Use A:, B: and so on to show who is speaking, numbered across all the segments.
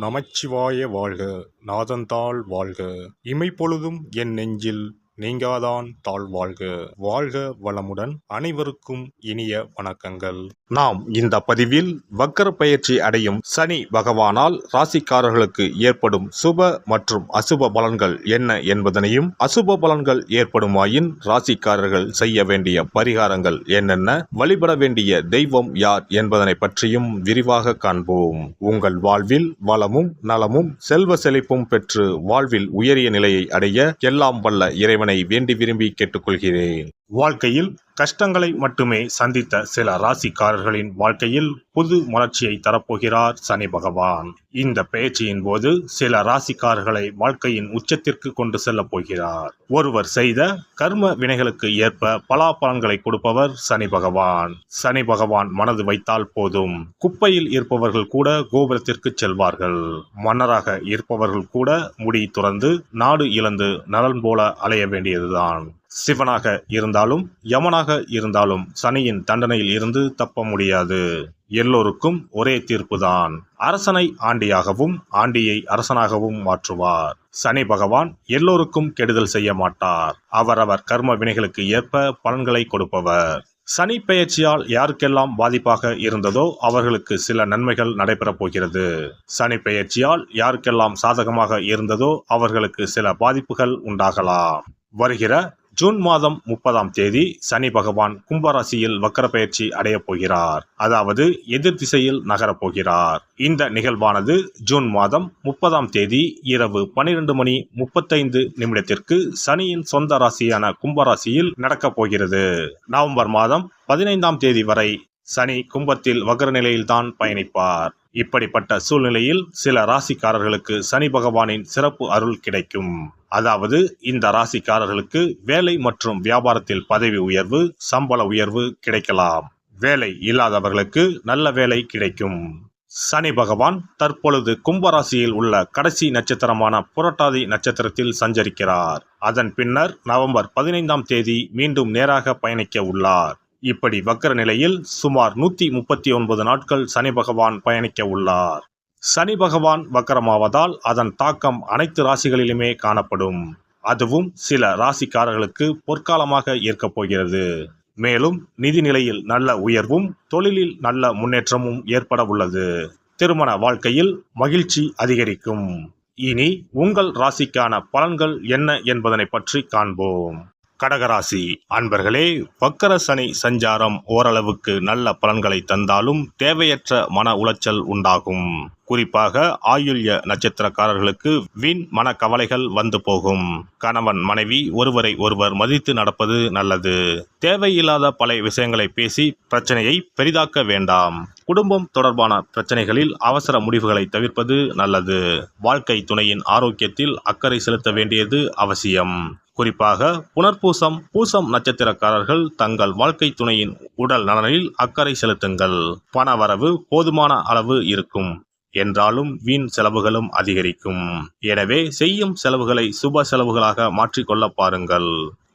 A: நமச்சிவாய வாழ்க. நாதந்தாள் வாழ்க. இமைப்பொழுதும் என் நெஞ்சில் நீங்காதான் தாழ் வாழ்க. வாழ்க வளமுடன். அனைவருக்கும் இனிய வணக்கங்கள். நாம் இந்த பதிவில் வக்கர பயிற்சி அடையும் சனி பகவானால் ராசிக்காரர்களுக்கு ஏற்படும் சுப மற்றும் அசுப பலன்கள் என்ன என்பதனையும், அசுப பலன்கள் ஏற்படுமாயின் ராசிக்காரர்கள் செய்ய வேண்டிய பரிகாரங்கள் என்னென்ன, வழிபட வேண்டிய தெய்வம் யார் என்பதனை பற்றியும் விரிவாக காண்போம். உங்கள் வாழ்வில் வளமும் நலமும் செல்வ செழிப்பும் பெற்று வாழ்வில் உயரிய நிலையை அடைய எல்லாம் வல்ல இறைவனை வேண்டி விரும்பி கேட்டுக்கொள்கிறேன். வாழ்க்கையில் கஷ்டங்களை மட்டுமே சந்தித்த சில ராசிக்காரர்களின் வாழ்க்கையில் புது மலர்ச்சியை தரப்போகிறார் சனி பகவான். இந்த பெயர்ச்சியின் போது சில ராசிக்காரர்களை வாழ்க்கையின் உச்சத்திற்கு கொண்டு செல்ல போகிறார். ஒருவர் செய்த கர்ம வினைகளுக்கு ஏற்ப பலாபலன்களை கொடுப்பவர் சனி பகவான். சனி பகவான் மனது வைத்தால் போதும், குப்பையில் இருப்பவர்கள் கூட கோபுரத்திற்கு செல்வார்கள். மன்னராக இருப்பவர்கள் கூட முடி துறந்து நாடு இழந்து நலன் போல அலைய வேண்டியதுதான். சிவனாக இருந்தாலும் யமனாக இருந்தாலும் சனியின் தண்டனையில் இருந்து தப்ப முடியாது. எல்லோருக்கும் ஒரே தீர்ப்புதான். அரசனை ஆண்டியாகவும் ஆண்டியை அரசனாகவும் மாற்றுவார். சனி பகவான் எல்லோருக்கும் கெடுதல் செய்ய மாட்டார். அவரவர் கர்ம வினைகளுக்கு ஏற்ப பலன்களை கொடுப்பவர். சனி பெயர்ச்சியால் யாருக்கெல்லாம் பாதிப்பாக இருந்ததோ அவர்களுக்கு சில நன்மைகள் நடைபெறப் போகிறது. சனி பெயர்ச்சியால் யாருக்கெல்லாம் சாதகமாக இருந்ததோ அவர்களுக்கு சில பாதிப்புகள் உண்டாகலாம். வருகிற ஜூன் மாதம் 30ஆம் தேதி சனி பகவான் கும்பராசியில் வக்கர பெயர்ச்சி அடையப் போகிறார். அதாவது எதிர் திசையில் நகரப் போகிறார். இந்த நிகழ்வானது ஜூன் மாதம் 30ஆம் தேதி இரவு 12:35 சனியின் சொந்த ராசியான கும்பராசியில் நடக்கப் போகிறது. நவம்பர் மாதம் 15ஆம் தேதி வரை சனி கும்பத்தில் வக்ர நிலையில்தான் பயணிப்பார். இப்படிப்பட்ட சூழ்நிலையில் சில ராசிக்காரர்களுக்கு சனி பகவானின் சிறப்பு அருள் கிடைக்கும். அதாவது இந்த ராசிக்காரர்களுக்கு வேலை மற்றும் வியாபாரத்தில் பதவி உயர்வு, சம்பள உயர்வு கிடைக்கலாம். வேலை இல்லாதவர்களுக்கு நல்ல வேலை கிடைக்கும். சனி பகவான் தற்பொழுது கும்பராசியில் உள்ள கடைசி நட்சத்திரமான புரட்டாதி நட்சத்திரத்தில் சஞ்சரிக்கிறார். அதன் பின்னர் நவம்பர் 15ஆம் தேதி மீண்டும் நேராக பயணிக்க உள்ளார். இப்படி வக்கர நிலையில் சுமார் 139 நாட்கள் சனி பகவான் பயணிக்க உள்ளார். சனி பகவான் வக்கரமாவதால் அதன் தாக்கம் அனைத்து ராசிகளிலுமே காணப்படும். அதுவும் சில ராசிக்காரர்களுக்கு பொற்காலமாக இருக்கப் போகிறது. மேலும் நிதி நிலையில் நல்ல உயர்வும் தொழிலில் நல்ல முன்னேற்றமும் ஏற்பட உள்ளது. திருமண வாழ்க்கையில் மகிழ்ச்சி அதிகரிக்கும். இனி உங்கள் ராசிக்கான பலன்கள் என்ன என்பதனை பற்றி காண்போம். கடகராசி அன்பர்களே, வக்கர சனி சஞ்சாரம் ஓரளவுக்கு நல்ல பலன்களை தந்தாலும் தேவையற்ற மன உளைச்சல் உண்டாகும். குறிப்பாக ஆயுள்ய நட்சத்திரக்காரர்களுக்கு வீண் மன கவலைகள் வந்து போகும். கணவன் மனைவி ஒருவரை ஒருவர் மதித்து நடப்பது நல்லது. தேவையில்லாத பல விஷயங்களை பேசி பிரச்சனையை பெரிதாக்க வேண்டாம். குடும்பம் தொடர்பான பிரச்சனைகளில் அவசர முடிவுகளை தவிர்ப்பது நல்லது. வாழ்க்கை துணையின் ஆரோக்கியத்தில் அக்கறை செலுத்த வேண்டியது அவசியம். குறிப்பாக புனர்பூசம் பூசம் நட்சத்திரக்காரர்கள் தங்கள் வாழ்க்கை துணையின் உடல் நலனில் அக்கறை செலுத்துங்கள். பண வரவு போதுமான அளவு இருக்கும் என்றாலும் வீண் செலவுகளும் அதிகரிக்கும். எனவே செய்யும் செலவுகளை சுப செலவுகளாக மாற்றிக்கொள்ள பாருங்கள்.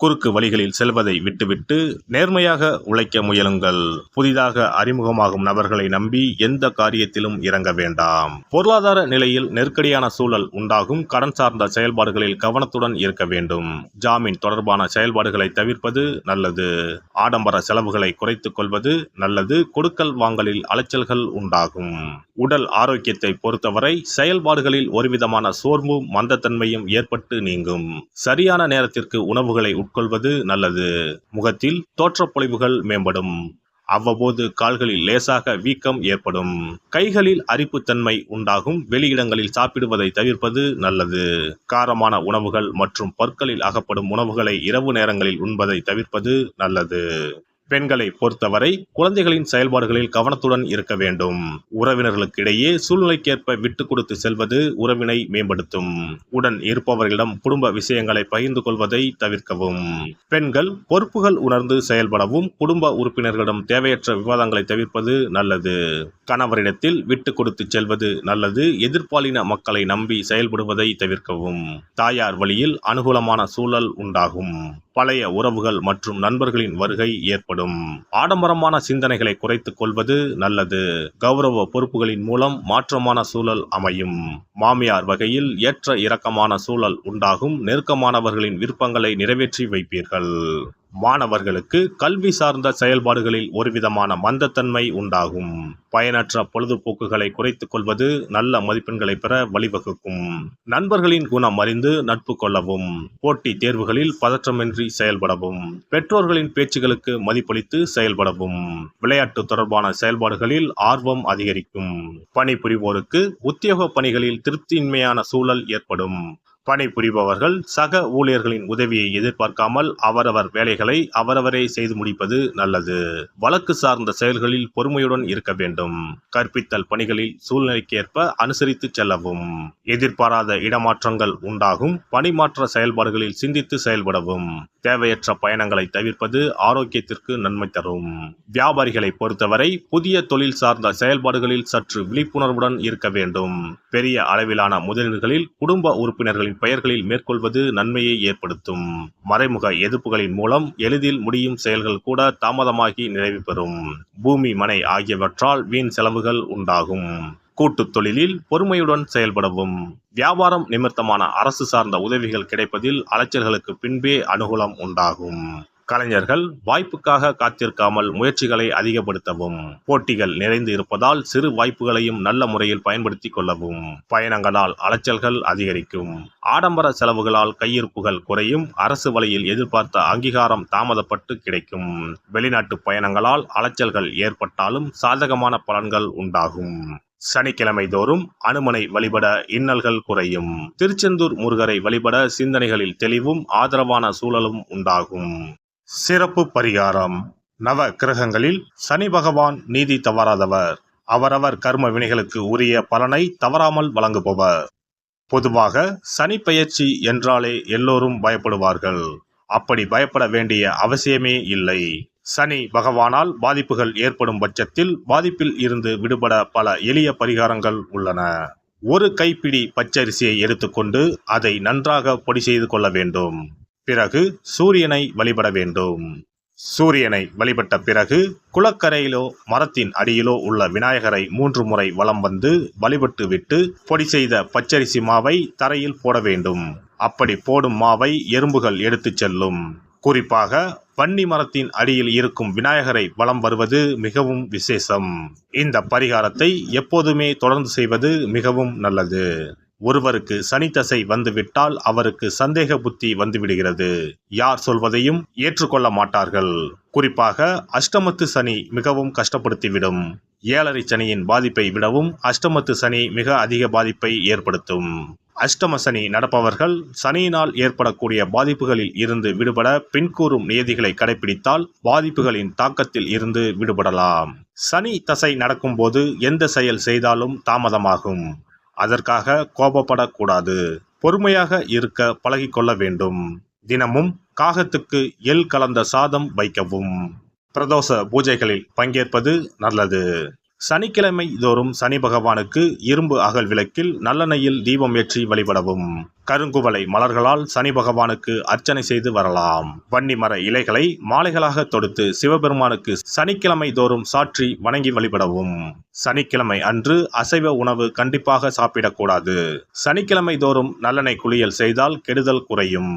A: குறுக்கு வழிகளில் செல்வதை விட்டுவிட்டு நேர்மையாக உழைக்க முயலுங்கள். புதிதாக அறிமுகமாகும் நபர்களை நம்பி எந்த காரியத்திலும் இறங்க வேண்டாம். பொருளாதார நிலையில் நெருக்கடியான சூழல் உண்டாகும். கடன் சார்ந்த செயல்பாடுகளில் கவனத்துடன் இருக்க வேண்டும். ஜாமீன் தொடர்பான செயல்பாடுகளை தவிர்ப்பது நல்லது. ஆடம்பர செலவுகளை குறைத்துக் கொள்வது நல்லது. கொடுக்கல் வாங்கலில் அலைச்சல்கள் உண்டாகும். உடல் ஆரோக்கியத்தை பொறுத்தவரை செயல்பாடுகளில் ஒருவிதமான சோர்வும் மந்தத்தன்மையும் ஏற்பட்டு நீங்கும். சரியான நேரத்திற்கு உணவுகளை உட்கொள்வது நல்லது. முகத்தில் தோற்றப்பொழிவுகள் மேம்படும். அவ்வப்போது கால்களில் லேசாக வீக்கம் ஏற்படும். கைகளில் அரிப்புத்தன்மை உண்டாகும். வெளியிடங்களில் சாப்பிடுவதை தவிர்ப்பது நல்லது. காரமான உணவுகள் மற்றும் பற்களில் அகப்படும் உணவுகளை இரவு நேரங்களில் உண்பதை தவிர்ப்பது நல்லது. பெண்களை பொறுத்தவரை குழந்தைகளின் செயல்பாடுகளில் கவனத்துடன் இருக்க வேண்டும். உறவினர்களுக்கு இடையே சூழ்நிலைக்கேற்ப விட்டு கொடுத்து செல்வது உறவினை மேம்படுத்தும். உடன் இருப்பவர்களிடம் குடும்ப விஷயங்களை பகிர்ந்து கொள்வதை தவிர்க்கவும். பெண்கள் பொறுப்புகள் உணர்ந்து செயல்படவும் குடும்ப உறுப்பினர்களிடம் தேவையற்ற விவாதங்களை தவிர்ப்பது நல்லது. கணவரிடத்தில் விட்டு கொடுத்து செல்வது நல்லது. எதிர்பாலின மக்களை நம்பி செயல்படுவதை தவிர்க்கவும். தாயார் வழியில் அனுகூலமான சூழல் உண்டாகும். பழைய உறவுகள் மற்றும் நண்பர்களின் வருகை ஏற்படும். ஏற்படும். ஆடம்பரமான சிந்தனைகளை குறைத்துக் கொள்வது நல்லது. கௌரவ பொறுப்புகளின் மூலம் மாற்றமான சூழல் அமையும். மாமியார் வகையில் ஏற்ற இறக்கமான சூழல் உண்டாகும். நெருக்கமானவர்களின் விருப்பங்களை நிறைவேற்றி வைப்பீர்கள். மாணவர்களுக்கு கல்வி சார்ந்த செயல்பாடுகளில் ஒருவிதமான மந்தத்தன்மை உண்டாகும். பயனற்ற பொழுதுபோக்குகளை குறைத்துக் கொள்வது நல்ல மதிப்பெண்களை பெற வழிவகுக்கும். நண்பர்களின் குணம் அறிந்து நட்பு கொள்ளவும். போட்டித் தேர்வுகளில் பதற்றமின்றி செயல்படவும். பெற்றோர்களின் பேச்சுகளுக்கு மதிப்பளித்து செயல்படவும். விளையாட்டு தொடர்பான செயல்பாடுகளில் ஆர்வம் அதிகரிக்கும். பணிபுரிவோருக்கு உத்தியோக பணிகளில் திருப்தியின்மையான சூழல் ஏற்படும். பணிபுரிபவர்கள் சக ஊழியர்களின் உதவியை எதிர்பார்க்காமல் அவரவர் வேலைகளை அவரவரே செய்து முடிப்பது நல்லது. வழக்கு சார்ந்த செயல்களில் பொறுமையுடன் இருக்க வேண்டும். கற்பித்தல் பணிகளில் சூழ்நிலைக்கேற்ப அனுசரித்து செல்லவும். எதிர்பாராத இடமாற்றங்கள் உண்டாகும். பணிமாற்ற செயல்பாடுகளில் சிந்தித்து செயல்படவும். தேவையற்ற பயணங்களை தவிர்ப்பது ஆரோக்கியத்திற்கு நன்மை தரும். வியாபாரிகளை பொறுத்தவரை புதிய தொழில் சார்ந்த செயல்பாடுகளில் சற்று விழிப்புணர்வுடன் இருக்க வேண்டும். பெரிய அளவிலான முதலீடுகளில் குடும்ப உறுப்பினர்களின் பெயர்களில் மேற்கொள்வது நன்மையை ஏற்படுத்தும். மறைமுக எதிர்ப்புகளின் மூலம் எளிதில் முடியும் செயல்கள் கூட தாமதமாகி நிறைவு பெறும். பூமி மனை ஆகியவற்றால் வீண் செலவுகள் உண்டாகும். கூட்டுத் தொழிலில் பொறுமையுடன் செயல்படவும். வியாபாரம் நிமித்தமான அரசு சார்ந்த உதவிகள் கிடைப்பதில் அலைச்சல்களுக்கு பின்பே அனுகூலம் உண்டாகும். கலைஞர்கள் வாய்ப்புக்காக காத்திருக்காமல் முயற்சிகளை அதிகப்படுத்தவும். போட்டிகள் நிறைந்து இருப்பதால் சிறு வாய்ப்புகளையும் நல்ல முறையில் பயன்படுத்திக் கொள்ளவும். பயணங்களால் அலைச்சல்கள் அதிகரிக்கும். ஆடம்பர செலவுகளால் கையிருப்புகள் குறையும். அரசு வழியில் எதிர்பார்த்த அங்கீகாரம் தாமதப்பட்டு கிடைக்கும். வெளிநாட்டு பயணங்களால் அலைச்சல்கள் ஏற்பட்டாலும் சாதகமான பலன்கள் உண்டாகும். சனிக்கிழமை தோறும் அனுமனை வழிபட இன்னல்கள் குறையும். திருச்செந்தூர் முருகரை வழிபட சிந்தனைகளில் தெளிவும் ஆதரவான சூழலும் உண்டாகும். சிறப்பு பரிகாரம். நவ கிரகங்களில் சனி பகவான் நீதி தவறாதவர். அவரவர் கர்ம வினைகளுக்கு உரிய பலனை தவறாமல் வழங்குபவர். பொதுவாக சனி பெயர்ச்சி என்றாலே எல்லோரும் பயப்படுவார்கள். அப்படி பயப்பட வேண்டிய அவசியமே இல்லை. சனி பகவானால் பாதிப்புகள் ஏற்படும் பட்சத்தில் பாதிப்பில் இருந்து விடுபட பல எளிய பரிகாரங்கள் உள்ளன. ஒரு கைப்பிடி பச்சரிசியை எடுத்துக்கொண்டு அதை நன்றாக பொடி செய்து கொள்ள வேண்டும். பிறகு சூரியனை வழிபட வேண்டும். சூரியனை வழிபட்ட பிறகு குளக்கரையிலோ மரத்தின் அடியிலோ உள்ள விநாயகரை 3 முறை வலம் வந்து வழிபட்டு விட்டு பொடி செய்த பச்சரிசி மாவை தரையில் போட வேண்டும். அப்படி போடும் மாவை எறும்புகள் எடுத்துச் செல்லும். குறிப்பாக வன்னி மரத்தின் அடியில் இருக்கும் விநாயகரை வலம் வருவது மிகவும் விசேஷம். இந்த பரிகாரத்தை எப்போதுமே தொடர்ந்து செய்வது மிகவும் நல்லது. ஒருவருக்கு சனி தசை வந்துவிட்டால் அவருக்கு சந்தேக புத்தி வந்துவிடுகிறது. யார் சொல்வதையும் ஏற்றுக்கொள்ள மாட்டார்கள். குறிப்பாக அஷ்டமத்து சனி மிகவும் கஷ்டப்படுத்திவிடும். 7.5 சனியின் பாதிப்பை விடவும் அஷ்டமத்து சனி மிக அதிக பாதிப்பை ஏற்படுத்தும். அஷ்டம சனி நடப்பவர்கள் சனியினால் ஏற்படக்கூடிய பாதிப்புகளில் இருந்து விடுபட பின்கூறும் நியதிகளை கடைபிடித்தால் பாதிப்புகளின் தாக்கத்தில் இருந்து விடுபடலாம். சனி தசை நடக்கும்போது எந்த செயல் செய்தாலும் தாமதமாகும். அதற்காக கோபப்படக்கூடாது. பொறுமையாக இருக்க பழகிக்கொள்ள வேண்டும். தினமும் காகத்துக்கு எள் கலந்த சாதம் வைக்கவும். பிரதோஷ பூஜைகளில் பங்கேற்பது நல்லது. சனிக்கிழமை தோறும் சனி பகவானுக்கு இரும்பு அகல் விளக்கில் நல்லெண்ணெயில் தீபம் ஏற்றி வழிபடவும். கருங்குவளை மலர்களால் சனி பகவானுக்கு அர்ச்சனை செய்து வரலாம். வன்னி மர இலைகளை மாலைகளாக தொடுத்து சிவபெருமானுக்கு சனிக்கிழமை தோறும் சாற்றி வணங்கி வழிபடவும். சனிக்கிழமை அன்று அசைவ உணவு கண்டிப்பாக சாப்பிடக்கூடாது. சனிக்கிழமை தோறும் நல்லெண்ணெய் குளியல் செய்தால் கெடுதல் குறையும்.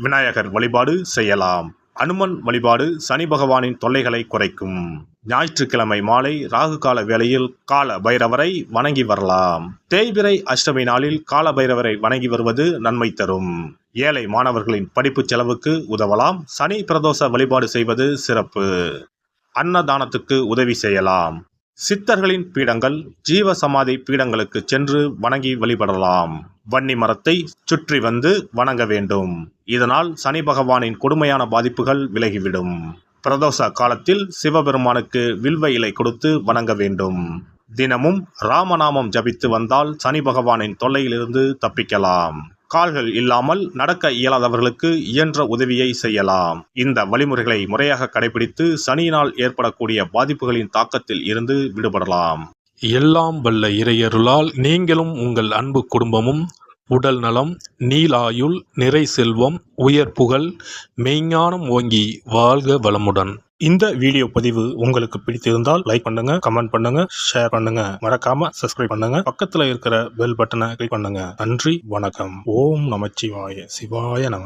A: விநாயகர் வழிபாடு செய்யலாம். அனுமன் வழிபாடு சனி பகவானின் தொல்லைகளை குறைக்கும். ஞாயிற்றுக்கிழமை மாலை ராகு கால வேளையில் கால பைரவரை வணங்கி வரலாம். தேய்பிறை அஷ்டமி நாளில் கால பைரவரை வணங்கி வருவது நன்மை தரும். ஏழை மாணவர்களின் படிப்பு செலவுக்கு உதவலாம். சனி பிரதோஷ வழிபாடு செய்வது சிறப்பு. அன்னதானத்துக்கு உதவி செய்யலாம். சித்தர்களின் பீடங்கள் ஜீவ சமாதி பீடங்களுக்கு சென்று வணங்கி வழிபடலாம். வன்னி மரத்தை சுற்றி வந்து வணங்க வேண்டும். இதனால் சனி பகவானின் கொடுமையான பாதிப்புகள் விலகிவிடும். பிரதோஷ காலத்தில் சிவபெருமானுக்கு வில்வ இலை கொடுத்து வணங்க வேண்டும். தினமும் ராமநாமம் ஜபித்து வந்தால் சனி பகவானின் தொல்லையிலிருந்து தப்பிக்கலாம். கால்கள் இல்லாமல் நடக்க இயலாதவர்களுக்கு இயன்ற உதவியை செய்யலாம். இந்த வழிமுறைகளை முறையாக கடைபிடித்து சனியினால் ஏற்படக்கூடிய பாதிப்புகளின் தாக்கத்தில் இருந்து விடுபடலாம்.
B: எல்லாம் வல்ல இறையருளால் நீங்களும் உங்கள் அன்பு குடும்பமும் உடல் நலம், நீலாயுள், நிறை செல்வம், உயர் புகழ், மெய்ஞானம் ஓங்கி வாழ்க வளமுடன்.
A: இந்த வீடியோ பதிவு உங்களுக்கு பிடித்திருந்தால் லைக் பண்ணுங்க, கமெண்ட் பண்ணுங்க, ஷேர் பண்ணுங்க. மறக்காம சப்ஸ்கிரைப் பண்ணுங்க. பக்கத்துல இருக்கிற பெல் பட்டனை கிளிக் பண்ணுங்க. நன்றி, வணக்கம். ஓம் நமச்சிவாய. சிவாய நம.